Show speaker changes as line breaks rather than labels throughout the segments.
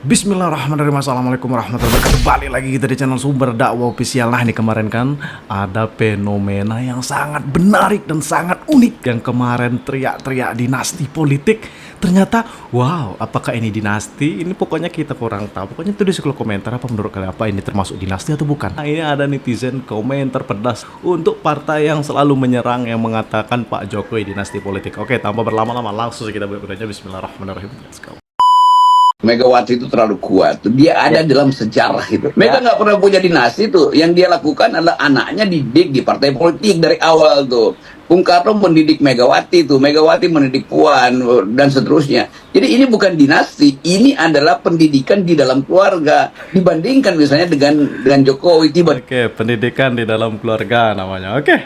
Bismillahirrahmanirrahim. Assalamualaikum warahmatullahi wabarakatuh. Balik lagi kita di channel Sumber Dakwah Official. Nah, ini kemarin kan ada fenomena yang sangat menarik dan sangat unik. Yang kemarin teriak-teriak dinasti politik. Ternyata, wow, apakah ini dinasti? Ini pokoknya kita kurang tahu. Pokoknya tulis di kolom komentar apa menurut kalian, apa ini termasuk dinasti atau bukan. Nah, ini ada netizen komentar pedas untuk partai yang selalu menyerang, yang mengatakan Pak Jokowi dinasti politik. Oke, tanpa berlama-lama langsung kita berbicara. Bismillahirrahmanirrahim. Let's go.
Megawati itu terlalu kuat. Dia ada dalam sejarah itu. Mega nggak pernah punya dinasti tuh. Yang dia lakukan adalah anaknya didik di partai politik dari awal tuh. Bung Karno mendidik Megawati tuh. Megawati mendidik Puan dan seterusnya. Jadi ini bukan dinasti. Ini adalah pendidikan di dalam keluarga. Dibandingkan misalnya dengan Jokowi
Oke, pendidikan di dalam keluarga namanya. Oke.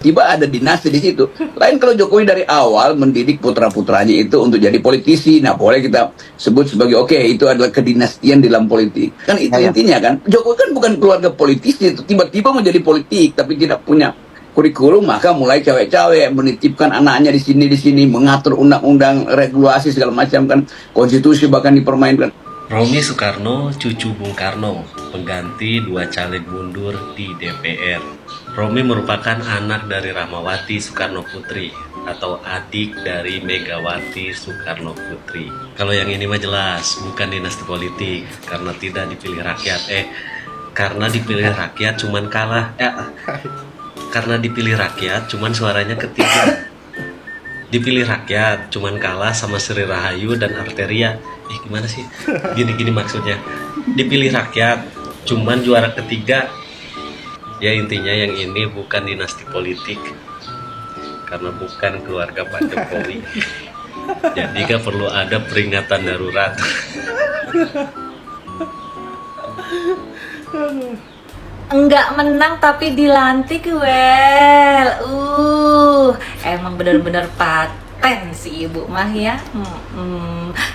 tiba ada dinasti di situ. Lain kalau Jokowi dari awal mendidik putra-putranya itu untuk jadi politisi, nah boleh kita sebut sebagai oke, itu adalah kedinastian dalam politik. Kan itu intinya kan. Jokowi kan bukan keluarga politisi, itu tiba-tiba menjadi politik tapi tidak punya kurikulum, maka mulai cawe-cawe menitipkan anaknya di sini mengatur undang-undang, regulasi segala macam kan, konstitusi bahkan dipermainkan.
Romy Soekarno, cucu Bung Karno, pengganti dua caleg mundur di DPR. Romy merupakan anak dari Rahmawati Soekarno Putri atau adik dari Megawati Soekarno Putri. Kalau yang ini mah jelas bukan dinasti politik karena tidak dipilih rakyat. Karena dipilih rakyat cuman kalah. Karena dipilih rakyat cuman suaranya ketiga. Dipilih rakyat cuman kalah sama Sri Rahayu dan Arteria. Gimana sih? Gini maksudnya. Dipilih rakyat cuman juara ketiga. Ya intinya yang ini bukan dinasti politik karena bukan keluarga Pak Jokowi. Jadi gak perlu ada peringatan darurat.
Enggak menang tapi dilantik, well. Emang bener-bener paten si ibu mah ya.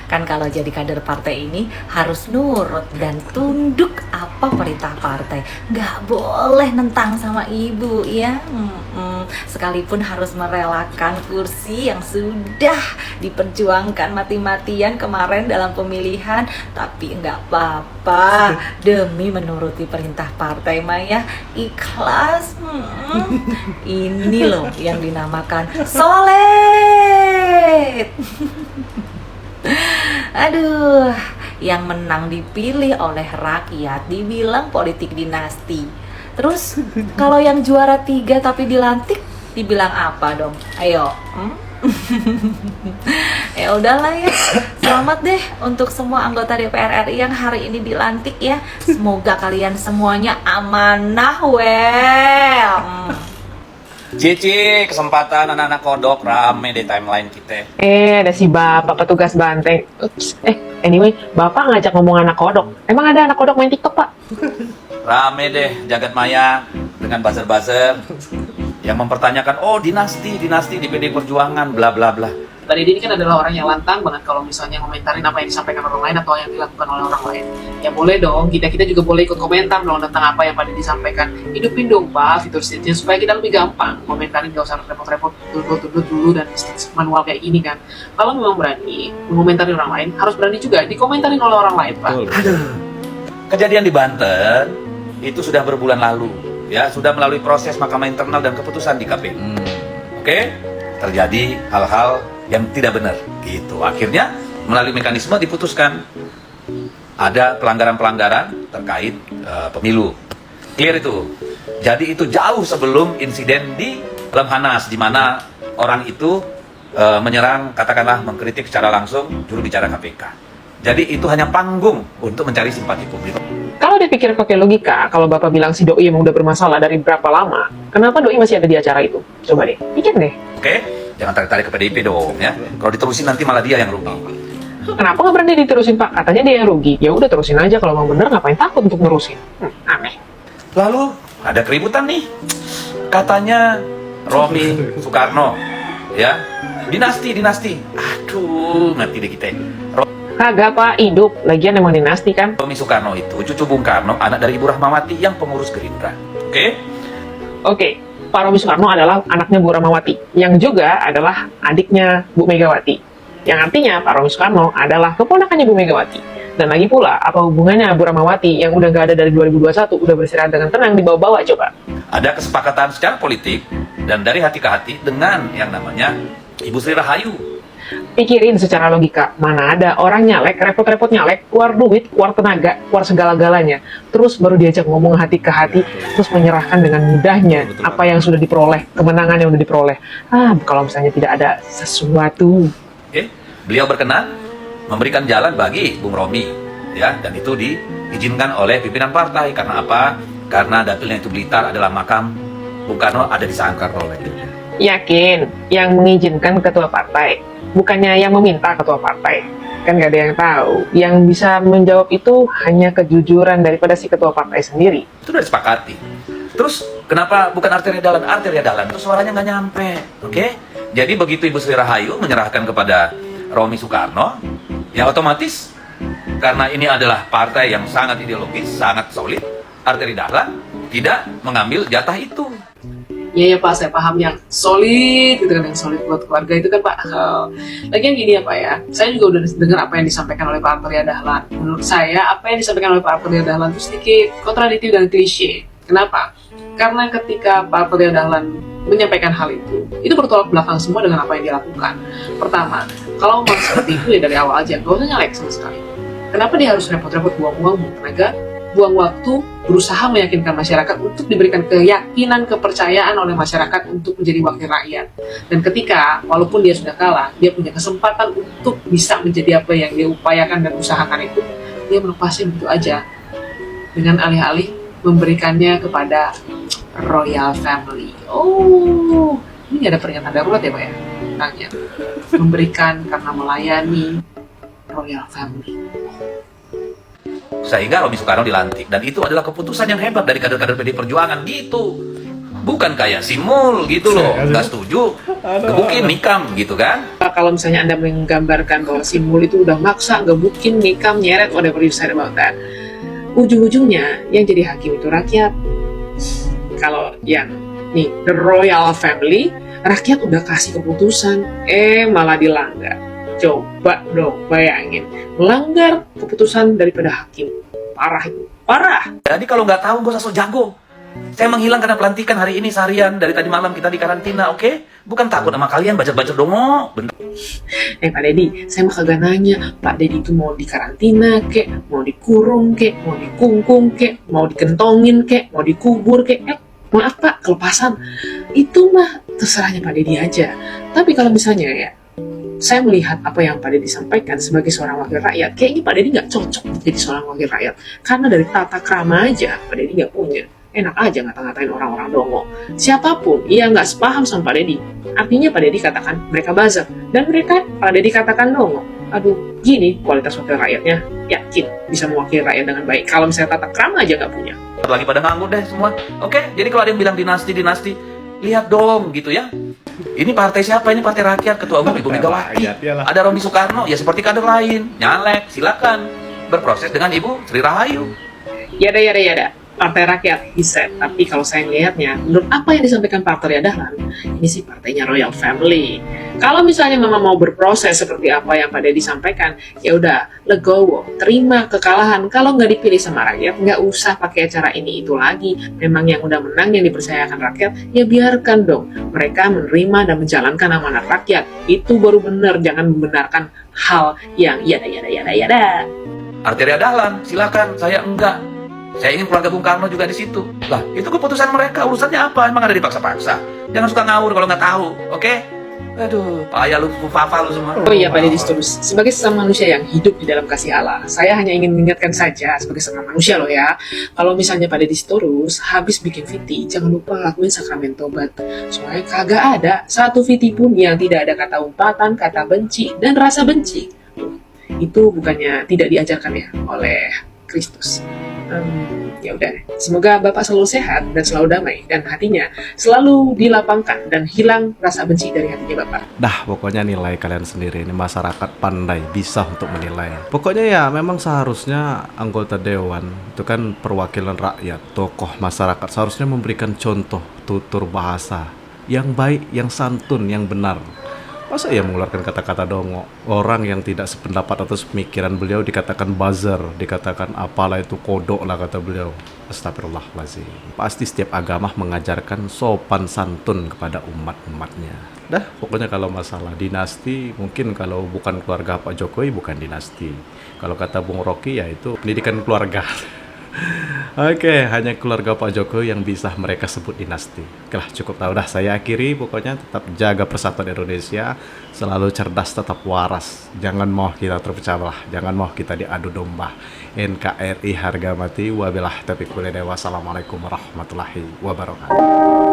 Kan kalau jadi kader partai ini harus nurut dan tunduk apa perintah partai. Nggak boleh nentang sama ibu ya. Sekalipun harus merelakan kursi yang sudah diperjuangkan mati-matian kemarin dalam pemilihan, tapi nggak apa-apa demi menuruti perintah partai Maya ikhlas. Ini loh yang dinamakan solid. Aduh, yang menang dipilih oleh rakyat dibilang politik dinasti. Terus kalau yang juara 3 tapi dilantik dibilang apa dong? Ayo. Ya udahlah ya. Selamat deh untuk semua anggota DPR RI yang hari ini dilantik ya. Semoga kalian semuanya amanah well.
Cici, kesempatan anak-anak kodok rame di timeline kita.
Ada si bapak petugas banteng. Anyway, bapak ngajak ngomong anak kodok. Emang ada anak kodok main TikTok, Pak?
Rame deh jagat maya dengan buzzer-buzzer yang mempertanyakan, oh dinasti di PDI Perjuangan, bla bla bla.
Tadi ini kan adalah orang yang lantang banget kalau misalnya komentarin apa yang disampaikan orang lain atau yang dilakukan oleh orang lain. Ya boleh dong, kita juga boleh ikut komentar dong tentang apa yang pada disampaikan. Hidupin dong Pak fitur setnya supaya kita lebih gampang komentarin, gak usah repot-repot tuduh dulu dan manual kayak gini kan. Kalau memang berani mengomentari orang lain, harus berani juga dikomentarin oleh orang lain Pak.
Kejadian di Banten itu sudah berbulan lalu, ya sudah melalui proses Mahkamah Internal dan keputusan di KPU. Oke, terjadi hal-hal yang tidak benar gitu. Akhirnya melalui mekanisme diputuskan ada pelanggaran-pelanggaran terkait pemilu. Clear itu. Jadi itu jauh sebelum insiden di Lemhanas di mana orang itu menyerang, katakanlah mengkritik secara langsung juru bicara KPK. Jadi itu hanya panggung untuk mencari simpati publik.
Kalau dipikir pakai logika, kalau bapak bilang si doi emang udah bermasalah dari berapa lama, kenapa doi masih ada di acara itu? Coba deh, pikir deh.
Oke? Jangan tarik-tarik ke PDIP dong ya. Kalau diterusin nanti malah dia yang rugi.
Kenapa nggak berani diterusin Pak? Katanya dia yang rugi. Ya udah terusin aja, kalau mau bener ngapain takut untuk nerusin? Aneh.
Lalu ada keributan nih. Katanya Romy Soekarno ya. Dinasti. Aduh, nanti deh kita.
Kagak Pak, hidup. Lagian emang dinasti kan?
Romy Soekarno itu cucu Bung Karno, anak dari Ibu Rahmawati yang pengurus Gerindra. Oke?
Pak Romy Soekarno adalah anaknya Bu Rahmawati, yang juga adalah adiknya Bu Megawati. Yang artinya Pak Romy Soekarno adalah keponakannya Bu Megawati. Dan lagi pula, apa hubungannya Bu Rahmawati yang udah nggak ada dari 2021 udah beristirahat dengan tenang dibawa-bawa coba?
Ada kesepakatan secara politik dan dari hati ke hati dengan yang namanya Ibu Sri Rahayu.
Pikirin secara logika, mana ada orang nyalek, repot-repot nyalek, keluar duit, keluar tenaga, keluar segala-galanya, terus baru diajak ngomong hati ke hati, terus menyerahkan dengan mudahnya apa yang sudah diperoleh, kemenangan yang sudah diperoleh. Kalau misalnya tidak ada sesuatu.
Oke, beliau berkenan memberikan jalan bagi Bung Romy, ya, dan itu diizinkan oleh pimpinan partai. Karena apa? Karena dapilnya itu Blitar adalah makam Bung Karno ada di sana.
Yakin, yang mengizinkan ketua partai, bukannya yang meminta ketua partai. Kan gak ada yang tahu. Yang bisa menjawab itu hanya kejujuran daripada si ketua partai sendiri.
Itu udah disepakati. Terus kenapa bukan arteria dalan? Arteria dalan itu suaranya nggak nyampe, oke? Jadi begitu Ibu Sri Rahayu menyerahkan kepada Romy Soekarno, ya otomatis karena ini adalah partai yang sangat ideologis, sangat solid, arteria dalan tidak mengambil jatah itu.
Iya ya Pak, saya paham yang solid gitu kan, yang solid buat keluarga itu kan Pak. Lagian gini ya Pak ya, saya juga udah dengar apa yang disampaikan oleh Pak Arteria Dahlan. Menurut saya apa yang disampaikan oleh Pak Arteria Dahlan itu sedikit kontradiktif dan klise. Kenapa? Karena ketika Pak Arteria Dahlan menyampaikan hal itu bertolak belakang semua dengan apa yang dia lakukan. Pertama, kalau mau seperti itu ya dari awal aja, gak usah nyalek sama sekali. Kenapa dia harus repot-repot buang-buang tenaga, buang waktu, berusaha meyakinkan masyarakat untuk diberikan keyakinan, kepercayaan oleh masyarakat untuk menjadi wakil rakyat. Dan ketika, walaupun dia sudah kalah, dia punya kesempatan untuk bisa menjadi apa yang dia upayakan dan usahakan itu, dia melepasnya begitu aja. Dengan alih-alih memberikannya kepada Royal Family. Oh, ini ada pernyataan darurat ya Pak ya? Tanya. Memberikan karena melayani Royal Family.
Sehingga Romy Soekarno dilantik, dan itu adalah keputusan yang hebat dari kader-kader PD Perjuangan gitu. Bukan kayak Simul gitu loh, nggak setuju, gebukin nikam gitu kan.
Kalau misalnya Anda menggambarkan bahwa Simul itu udah maksa, gebukin, nikam, nyeret, whatever you said about that, ujung-ujungnya yang jadi hakim itu rakyat. Kalau yang nih the Royal Family, rakyat udah kasih keputusan, malah dilanggar. Coba dong bayangin, melanggar keputusan daripada hakim. Parah itu, parah.
Jadi kalau nggak tahu gak usah sok jago. Saya menghilang karena pelantikan hari ini seharian, dari tadi malam kita di karantina, oke? Bukan takut sama kalian bacot-bacot dongo. Bener.
Pak Dedi, saya mah kagak nanya Pak Dedi itu mau di karantina kek, mau dikurung kek, mau dikungkung kek, mau dikentongin kek, mau dikubur kek, maaf Pak, kelepasan. Itu mah terserahnya Pak Dedi aja. Tapi kalau misalnya ya, saya melihat apa yang Pak Dedi sampaikan sebagai seorang wakil rakyat, kayaknya Pak Dedi nggak cocok jadi seorang wakil rakyat. Karena dari tata krama aja, Pak Dedi nggak punya. Enak aja ngata-ngatain orang-orang dongo. Siapapun, ia nggak sepaham sama Pak Dedi. Artinya Pak Dedi katakan mereka buzzer. Dan mereka, Pak Dedi katakan dongo. Aduh, gini kualitas wakil rakyatnya, yakin bisa mewakili rakyat dengan baik. Kalau misalnya tata krama aja nggak punya.
Lagi pada nganggur deh semua. Oke, jadi kalau ada yang bilang dinasti, lihat dong gitu ya. Ini partai siapa? Ini partai rakyat, ketua umum Ibu Megawati. Ada Romy Soekarno, ya seperti kader lain. Nyalek, silakan berproses dengan Ibu Sri Rahayu.
Yada. Partai rakyat, he said. Tapi kalau saya melihatnya, menurut apa yang disampaikan Pak Arteria Dahlan, ini sih partainya Royal Family. Kalau misalnya memang mau berproses seperti apa yang Pak Dedi sampaikan, ya udah, legowo, terima kekalahan. Kalau nggak dipilih sama rakyat, nggak usah pakai acara ini itu lagi. Memang yang udah menang, yang dipercayakan rakyat, ya biarkan dong mereka menerima dan menjalankan amanat rakyat. Itu baru benar, jangan membenarkan hal yang yada.
Arteria Dahlan, silakan. Saya enggak. Saya ingin keluarga Bung Karno juga di situ. Lah, itu keputusan mereka. Urusannya apa? Emang ada dipaksa-paksa? Jangan suka ngawur kalau nggak tahu, oke? Aduh, payah lu, fufafa lu semua.
Oh iya Pak Dedi Sitorus, sebagai sesama manusia yang hidup di dalam kasih Allah, saya hanya ingin mengingatkan saja sebagai sesama manusia loh ya. Kalau misalnya Pak Dedi Sitorus habis bikin VT, jangan lupa lakuin sakramen tobat. Soalnya kagak ada satu VT pun yang tidak ada kata umpatan, kata benci, dan rasa benci. Itu bukannya tidak diajarkan ya oleh Kristus. Ya udah, semoga Bapak selalu sehat dan selalu damai, dan hatinya selalu dilapangkan dan hilang rasa benci dari hatinya Bapak.
Dah, pokoknya nilai kalian sendiri. Ini masyarakat pandai, bisa untuk menilai. Pokoknya ya memang seharusnya anggota dewan itu kan perwakilan rakyat, tokoh masyarakat, seharusnya memberikan contoh tutur bahasa yang baik, yang santun, yang benar. Masa ia mengeluarkan kata-kata dongo? Orang yang tidak sependapat atas pemikiran beliau dikatakan buzzer, dikatakan apalah itu kodok lah kata beliau. Astagfirullahaladzim. Pasti setiap agama mengajarkan sopan santun kepada umat-umatnya. Dah, pokoknya kalau masalah dinasti, mungkin kalau bukan keluarga Pak Jokowi bukan dinasti. Kalau kata Bung Rocky ya itu pendidikan keluarga. Oke, hanya keluarga Pak Jokowi yang bisa mereka sebut dinasti. Oke lah, cukup tahu dah. Saya akhiri, pokoknya tetap jaga persatuan Indonesia, selalu cerdas, tetap waras. Jangan mau kita terpecah belah, jangan mau kita diadu domba. NKRI harga mati, wabilah taufiq wal hidayah. Wassalamualaikum warahmatullahi wabarakatuh.